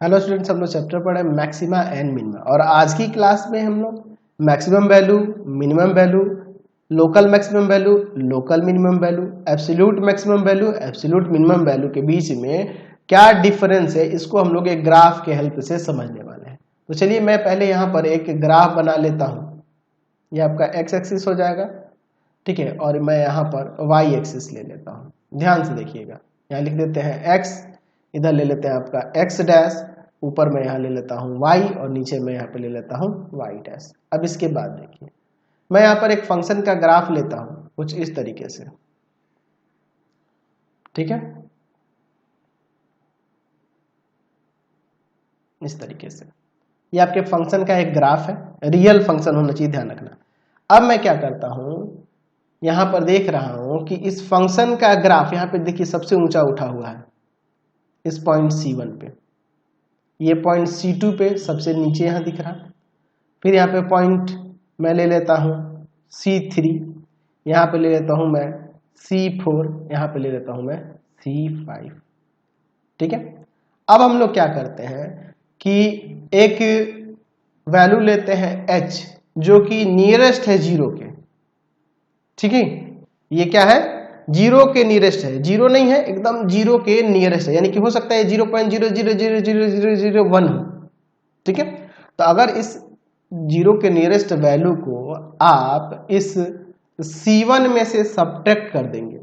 Hello students, हम लोग chapter पढ़े मैक्सिमा एंड मिनिमा और आज की क्लास में हम लोग maximum value, minimum value, local maximum value, local minimum value, absolute maximum value, absolute minimum value के बीच में क्या डिफरेंस है इसको हम लोग एक ग्राफ के हेल्प से समझने वाले हैं। तो चलिए मैं पहले यहाँ पर एक ग्राफ बना लेता हूँ। ये आपका एक्स एक्सिस हो जाएगा, ठीक है, और मैं यहाँ पर वाई एक्सिस ले लेता हूँ। ध्यान से देखिएगा, यहाँ लिख देते हैं एक्स, इधर ले लेते हैं आपका एक्स डैश, ऊपर मैं यहाँ ले लेता हूँ y और नीचे मैं यहाँ पे ले लेता हूँ y डैश। अब इसके बाद देखिए मैं यहाँ पर एक फंक्शन का ग्राफ लेता हूँ कुछ इस तरीके से, ठीक है, इस तरीके से। ये आपके फंक्शन का एक ग्राफ है, रियल फंक्शन होना चाहिए, ध्यान रखना। अब मैं क्या करता हूँ, यहाँ पर देख रहा हूँ कि इस फंक्शन का ग्राफ यहाँ पे देखिए सबसे ऊंचा उठा हुआ है इस पॉइंट C1 पे, ये पॉइंट C2 पे सबसे नीचे यहाँ दिख रहा। फिर यहाँ पे पॉइंट मैं ले लेता हूँ C3, यहाँ पे ले लेता हूँ मैं C4, यहाँ पे ले लेता हूँ मैं C5, ठीक है। अब हम लोग क्या करते हैं कि एक वैल्यू लेते हैं h जो कि नियरेस्ट है जीरो के, ठीक है। ये क्या है, जीरो के नियरेस्ट है, जीरो नहीं है, एकदम जीरो के नियरेस्ट है, यानी कि हो सकता है 0.0000001 हो, ठीक है। तो अगर इस जीरो के नियरेस्ट वैल्यू को आप इस C1 में से सब्ट्रैक्ट कर देंगे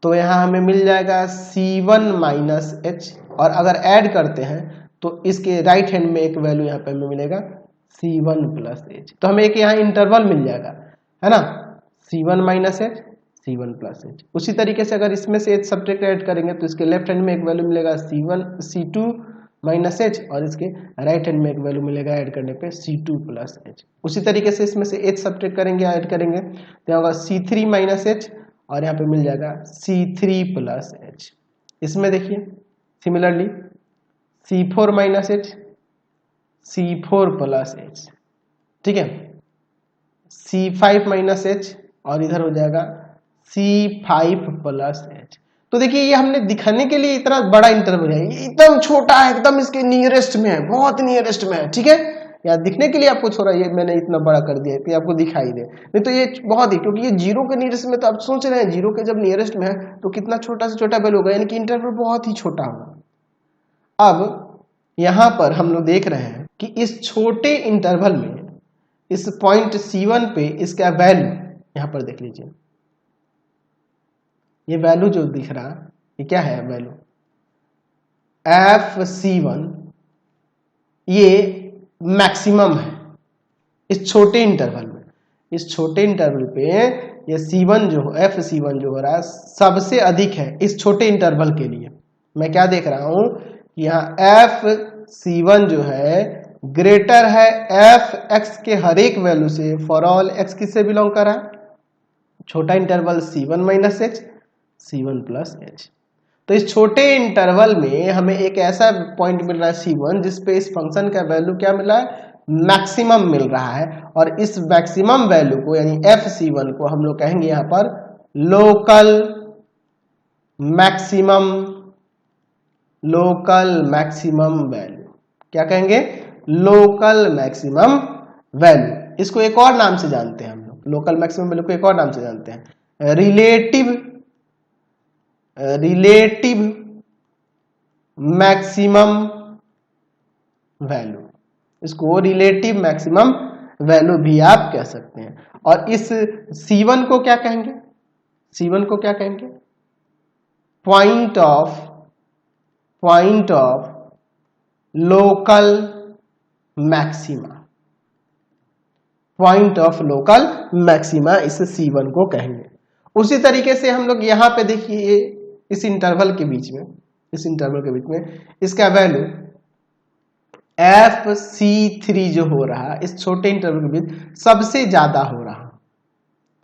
तो यहाँ हमें मिल जाएगा C1 माइनस h, और अगर ऐड करते हैं तो इसके राइट हैंड में एक वैल्यू यहाँ पे हमें मिलेगा C1 प्लस h। तो हमें एक यहाँ इंटरवल मिल जाएगा, है ना, C1 minus h, C1 plus h। उसी तरीके से अगर इसमें से h सब्ट्रैक्ट ऐड करेंगे तो इसके लेफ्ट हैंड में एक वैल्यू मिलेगा C2 माइनस h, और इसके राइट हैंड में एक वैल्यू मिलेगा ऐड करने पे C2 प्लस h। उसी तरीके से इसमें से h सब्ट्रैक्ट करेंगे, ऐड करेंगे तो यहाँ होगा C3 माइनस h, और यहाँ पे मिल जाएगा C3 प्लस h। इसमें देखिए similarly C4 minus h, C4 plus h, ठीक है, C5 माइनस h, और इधर हो जाएगा C5 प्लस h। तो देखिए ये हमने दिखाने के लिए इतना बड़ा इंटरवल है, ये एकदम छोटा है, एकदम इसके नियरेस्ट में है, बहुत नियरेस्ट में है, ठीक है। या दिखने के लिए आपको छोड़ा, ये मैंने इतना बड़ा कर दिया कि आपको दिखाई दे, नहीं तो ये बहुत ही, क्योंकि ये जीरो के नियरेस्ट में, तो आप सोच रहे हैं जीरो के जब नियरेस्ट में है तो कितना छोटा से छोटा वैल्यू होगा, यानी कि इंटरवल बहुत ही छोटा होगा। अब यहाँ पर हम लोग देख रहे हैं कि इस छोटे इंटरवल में इस पॉइंट C1 पे इसका वैल्यू, यहाँ पर देख लीजिए, ये वैल्यू जो दिख रहा ये क्या है, वैल्यू FC1, ये मैक्सिमम है इस छोटे इंटरवल में। इस छोटे इंटरवल पे ये C1 जो FC1 जो हो रहा है सबसे अधिक है इस छोटे इंटरवल के लिए। मैं क्या देख रहा हूं कि यहाँ FC1 जो है ग्रेटर है Fx के हर एक वैल्यू से, फॉर ऑल x किससे बिलोंग कर रहा है, छोटा interval C1 minus h, C1 plus h। तो इस छोटे इंटरवल में हमें एक ऐसा पॉइंट मिल रहा है C1 जिसपे इस फंक्शन का वैल्यू क्या मिल रहा है, मैक्सिमम मिल रहा है, और इस मैक्सिमम वैल्यू को यानी FC1 को हम लोग कहेंगे यहाँ पर local maximum, local maximum value. क्या कहेंगे, लोकल मैक्सिमम वैल्यू। इसको एक और नाम से जानते हैं हम लोग, लोकल मैक्सिमम वैल्यू को एक और नाम से जानते हैं रिलेटिव मैक्सिमम वैल्यू। इसको रिलेटिव मैक्सिमम वैल्यू भी आप कह सकते हैं। और इस C1 को क्या कहेंगे, C1 को क्या कहेंगे, point of local maxima, point of local maxima इस C1 को कहेंगे। उसी तरीके से हम लोग यहाँ पे देखिए इस इंटरवल के बीच में, इस इंटरवल के बीच में इसका वैल्यू FC3 जो हो रहा है इस छोटे इंटरवल के बीच सबसे ज्यादा हो रहा,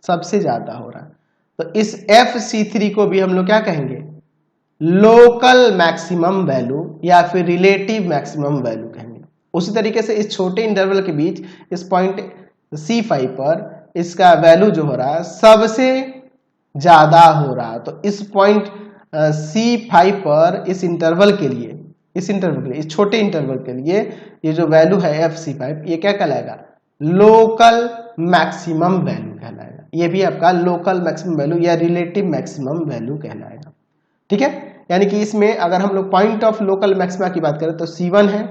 सबसे ज्यादा हो रहा। तो इस FC3 को भी हम लोग क्या कहेंगे, लोकल मैक्सिमम वैल्यू या फिर रिलेटिव मैक्सिमम वैल्यू कहेंगे। उसी तरीके से इस छोटे इंटरवल के बीच इस पॉइंट C5 पर इसका वैल्यू जो हो रहा है सबसे ज्यादा हो रहा, तो इस पॉइंट C5 पर इस इंटरवल के लिए इस इंटरवल के लिए, इस छोटे इंटरवल के लिए ये जो वैल्यू है FC5 ये क्या कहलाएगा, लोकल मैक्सिमम वैल्यू कहलाएगा। ये भी आपका लोकल मैक्सिमम वैल्यू या रिलेटिव मैक्सिमम वैल्यू कहलाएगा। ठीक है, यानी कि इसमें अगर हम लोग पॉइंट ऑफ लोकल मैक्सिमा की बात करें तो C1 है,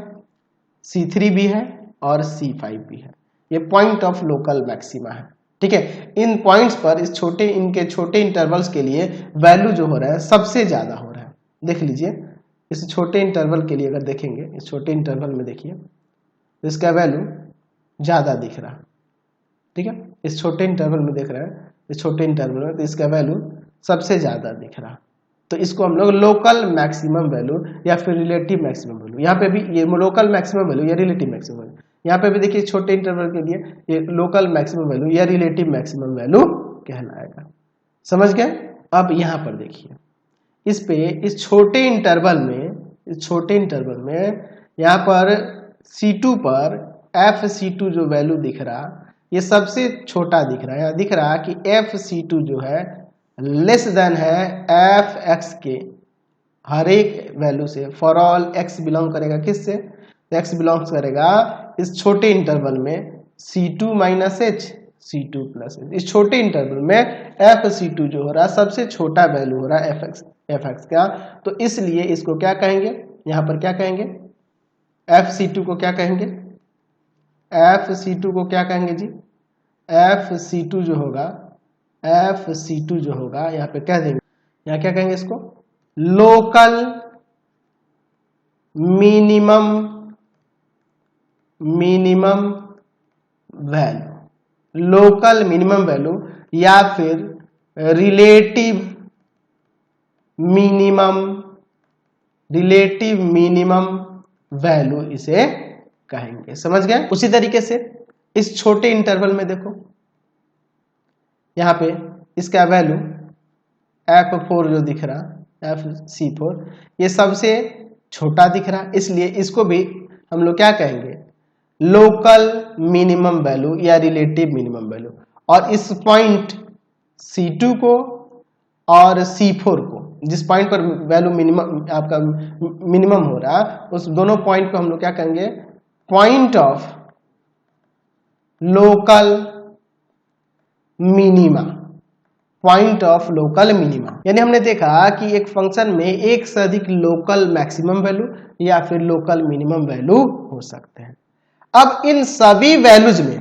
C3 भी है और C5 भी है। ये पॉइंट ऑफ लोकल मैक्सिमा है। ठीक है, इन पॉइंट्स पर इनके छोटे इंटरवल्स के लिए वैल्यू जो हो रहा है सबसे ज्यादा हो रहा है। देख लीजिए, इस छोटे इंटरवल के लिए अगर देखेंगे, इस छोटे इंटरवल में देखिए इसका वैल्यू ज्यादा दिख रहा है। ठीक है, इस छोटे इंटरवल में देख रहे हैं, इस छोटे इंटरवल में तो इसका वैल्यू सबसे ज्यादा दिख रहा है। तो इसको हम लोग लोकल मैक्सिमम वैल्यू या फिर रिलेटिव मैक्सिमम वैल्यू, यहाँ पे भी ये लोकल मैक्सिमम वैल्यू या रिलेटिव मैक्सिमम वैल्यू, यहाँ पे भी देखिए छोटे इंटरवल के लिए ये लोकल मैक्सिमम वैल्यू या रिलेटिव मैक्सिमम वैल्यू कहलाएगा। समझ गए? अब यहाँ पर देखिए, इस छोटे इंटरवल में यहाँ पर C2 पर FC2 जो वैल्यू दिख रहा ये सबसे छोटा दिख रहा है। यहाँ दिख रहा कि FC2 जो है लेस देन है Fx के हर एक वैल्यू से। फॉर ऑल x बिलोंग करेगा किससे, x बिलोंग्स करेगा इस छोटे इंटरवल में C2 minus h, C2 plus h। इस छोटे इंटरवल में FC2 जो हो रहा सबसे छोटा वैल्यू हो रहा है fx का, तो इसलिए इसको क्या कहेंगे, यहाँ पर क्या कहेंगे, FC2 को क्या कहेंगे, FC2 को क्या कहेंगे जी, FC2 जो होगा, FC2 जो होगा यहाँ पे कह देंगे, यहाँ क्या कहेंगे इसको, local minimum value, local minimum value या फिर रिलेटिव मिनिमम वैल्यू इसे कहेंगे। समझ गए? उसी तरीके से इस छोटे इंटरवल में देखो, यहाँ पे इसका वैल्यू F4 जो दिख रहा FC4 ये सबसे छोटा दिख रहा, इसलिए इसको भी हम लोग क्या कहेंगे, लोकल मिनिमम वैल्यू या रिलेटिव मिनिमम वैल्यू। और इस पॉइंट C2 को और C4 को, जिस पॉइंट पर वैल्यू आपका मिनिमम हो रहा उस दोनों पॉइंट को हम लोग क्या कहेंगे, point of local minima, point of local minima. यानी हमने देखा कि एक फंक्शन में एक से अधिक लोकल मैक्सिमम वैल्यू या फिर लोकल मिनिमम वैल्यू हो सकते हैं। अब इन सभी वैल्यूज में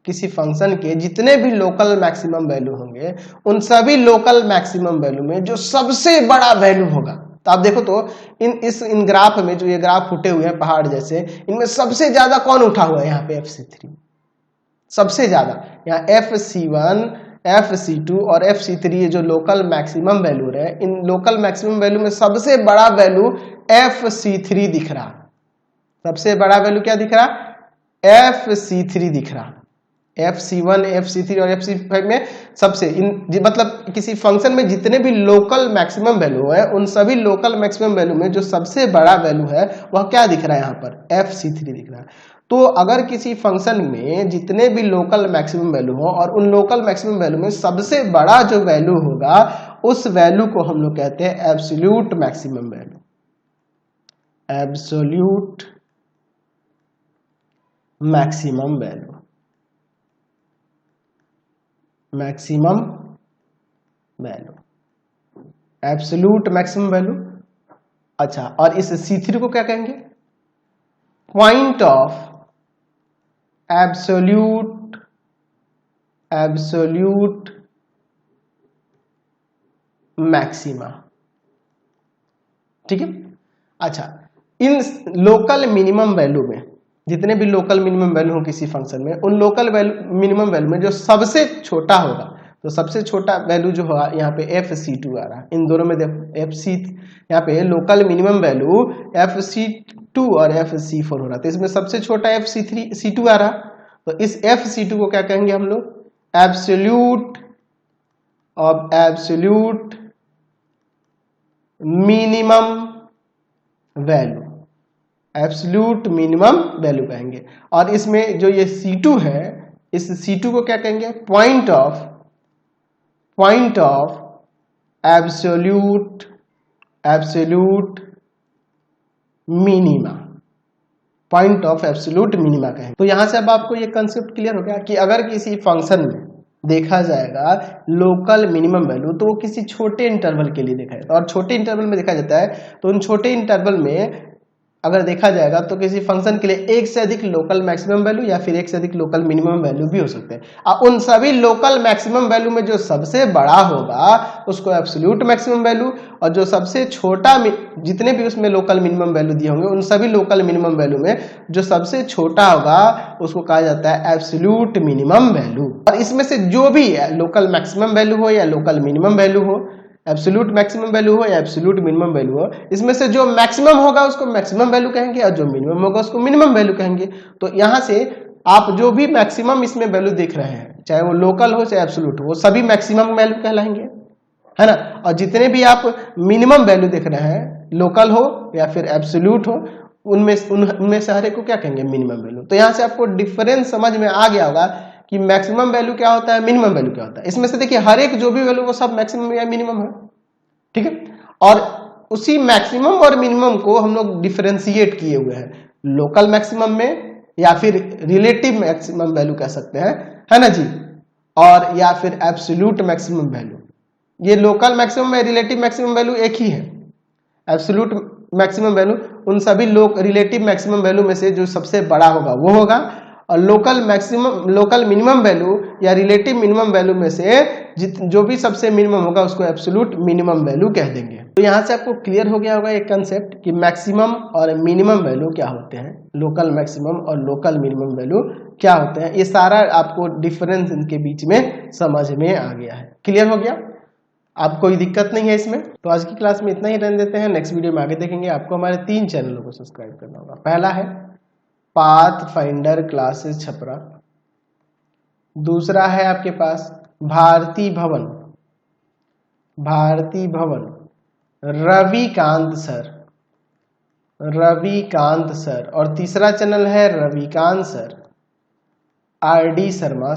किसी फंक्शन के जितने भी लोकल मैक्सिमम वैल्यू होंगे, उन सभी लोकल मैक्सिमम वैल्यू में जो सबसे बड़ा वैल्यू होगा, तो आप देखो तो इन ग्राफ में जो ये ग्राफ फुटे हुए हैं पहाड़ जैसे, इनमें सबसे ज्यादा कौन उठा हुआ है, यहाँ पे FC3 सबसे ज्यादा। यहाँ FC1, FC2 और FC3 ये जो लोकल मैक्सिमम वैल्यू है, इन लोकल मैक्सिमम वैल्यू में सबसे बड़ा वैल्यू FC3 दिख रहा। सबसे बड़ा वैल्यू क्या दिख रहा, FC3 दिख रहा। FC1, FC3 और FC5 में सबसे मतलब किसी फंक्शन में जितने भी लोकल मैक्सिमम वैल्यू है, उन सभी लोकल मैक्सिमम वैल्यू में जो सबसे बड़ा वैल्यू है वह क्या दिख रहा है, यहाँ पर FC3 दिख रहा है। तो अगर किसी फंक्शन में जितने भी लोकल मैक्सिमम वैल्यू हो और उन लोकल मैक्सिमम वैल्यू में सबसे बड़ा जो वैल्यू होगा, उस वैल्यू को हम लोग कहते हैं absolute maximum value, absolute maximum value, maximum value, absolute maximum value. अच्छा, और इस C3 को क्या कहेंगे, पॉइंट ऑफ एब्सोल्यूट मैक्सिमा। ठीक है। अच्छा, इन लोकल मिनिमम वैल्यू में जितने भी लोकल मिनिमम वैल्यू हो किसी फंक्शन में, उन लोकल मिनिमम वैल्यू में जो सबसे छोटा होगा, तो सबसे छोटा वैल्यू जो होगा यहाँ पे FC2 आ रहा है। इन दोनों में देखो FC, यहाँ पे लोकल मिनिमम वैल्यू FC2 और FC4 हो रहा, तो इसमें सबसे छोटा FC2 आ रहा। तो इस FC2 को क्या कहेंगे हम लोग, absolute minimum value, absolute minimum value कहेंगे। और इसमें जो ये C2 है, इस C2 को क्या कहेंगे, point of absolute minima, point of absolute minima कहेंगे। तो यहां से अब आपको ये कंसेप्ट क्लियर हो गया कि अगर किसी फंक्शन में देखा जाएगा लोकल मिनिमम वैल्यू तो वो किसी छोटे इंटरवल के लिए देखा जाता है, और छोटे इंटरवल में देखा जाता है तो उन छोटे इंटरवल में अगर देखा जाएगा तो किसी फंक्शन के लिए एक से अधिक लोकल मैक्सिमम वैल्यू या फिर एक से अधिक लोकल मिनिमम वैल्यू भी हो सकते हैं। अब उन सभी लोकल मैक्सिमम वैल्यू में जो सबसे बड़ा होगा उसको एब्सोल्यूट मैक्सिमम वैल्यू, और जो सबसे छोटा जितने भी उसमें लोकल मिनिमम वैल्यू दिए होंगे उन सभी लोकल मिनिमम वैल्यू में जो सबसे छोटा होगा उसको कहा जाता है एब्सोल्यूट मिनिमम वैल्यू। और इसमें से जो भी लोकल मैक्सिमम वैल्यू हो या लोकल मिनिमम वैल्यू हो, एब्सोल्यूट मैक्सिमम वैल्यू हो या एब्सोल्यूट मिनिमम वैल्यू हो, इसमें से जो मैक्सिमम होगा उसको मैक्सिमम वैल्यू कहेंगे और जो मिनिमम होगा उसको मिनिमम वैल्यू कहेंगे। तो यहां से आप जो भी मैक्सिमम इसमें वैल्यू देख रहे हैं चाहे वो लोकल हो चाहे एब्सोल्यूट हो, वो सभी मैक्सिमम वैल्यू कहलाएंगे, है ना। और जितने भी आप मिनिमम वैल्यू देख रहे हैं लोकल हो या फिर एब्सोल्यूट हो उनमें से हर एक को क्या कहेंगे, मिनिमम वैल्यू। तो यहां से आपको डिफरेंस समझ में आ गया होगा कि मैक्सिमम वैल्यू क्या होता है, मिनिमम वैल्यू क्या होता है। इसमें से देखिए हर एक जो भी वैल्यू वो सब मैक्सिमम या मिनिमम है, ठीक है। और उसी मैक्सिमम और मिनिमम को हम लोग डिफरेंशिएट किए हुए हैं लोकल मैक्सिमम में या फिर रिलेटिव मैक्सिमम वैल्यू कह सकते हैं, है ना जी, और या फिर एब्सोल्यूट मैक्सिमम वैल्यू। ये लोकल मैक्सिमम और रिलेटिव मैक्सिमम वैल्यू एक ही है। एब्सोल्यूट मैक्सिमम वैल्यू उन सभी रिलेटिव मैक्सिमम वैल्यू में से जो सबसे बड़ा होगा वो होगा, और लोकल मिनिमम वैल्यू या रिलेटिव मिनिमम वैल्यू में से जो भी सबसे मिनिमम होगा उसको एब्सोल्यूट मिनिमम वैल्यू कह देंगे। तो यहां से आपको क्लियर हो गया होगा एक कंसेप्ट कि मैक्सिमम और मिनिमम वैल्यू क्या होते हैं, लोकल मैक्सिमम और लोकल मिनिमम वैल्यू क्या होते हैं। ये सारा आपको डिफरेंस इनके बीच में समझ में आ गया है, क्लियर हो गया, आपको कोई दिक्कत नहीं है इसमें। तो आज की क्लास में इतना ही रहने देते हैं, नेक्स्ट वीडियो में आगे देखेंगे। आपको हमारे 3 चैनलों को सब्सक्राइब करना होगा। पहला है पाथफाइंडर क्लासेस छपरा, दूसरा है आपके पास भारती भवन रविकांत सर, और तीसरा चैनल है Ravikant sir RD Sharma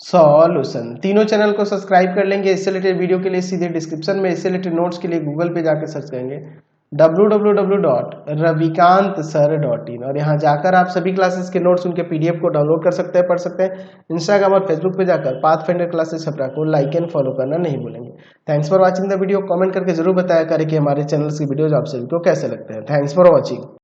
solution. तीनों चैनल को सब्सक्राइब कर लेंगे। इससे रिलेटेड वीडियो के लिए सीधे डिस्क्रिप्शन में, इससे रिलेटेड नोट्स के लिए गूगल पे जाकर सर्च करेंगे www.ravikantsir.in, और यहाँ जाकर आप सभी क्लासेस के नोट्स उनके PDF को डाउनलोड कर सकते हैं, पढ़ सकते हैं। इंस्टाग्राम और फेसबुक पे जाकर पाथफाइंडर क्लासेस छपरा को लाइक एंड फॉलो करना नहीं भूलेंगे। Thanks for watching the video. Comment करके जरूर बताया करें कि हमारे चैनल्स की वीडियोज आप सभी को कैसे लगते हैं। Thanks for watching.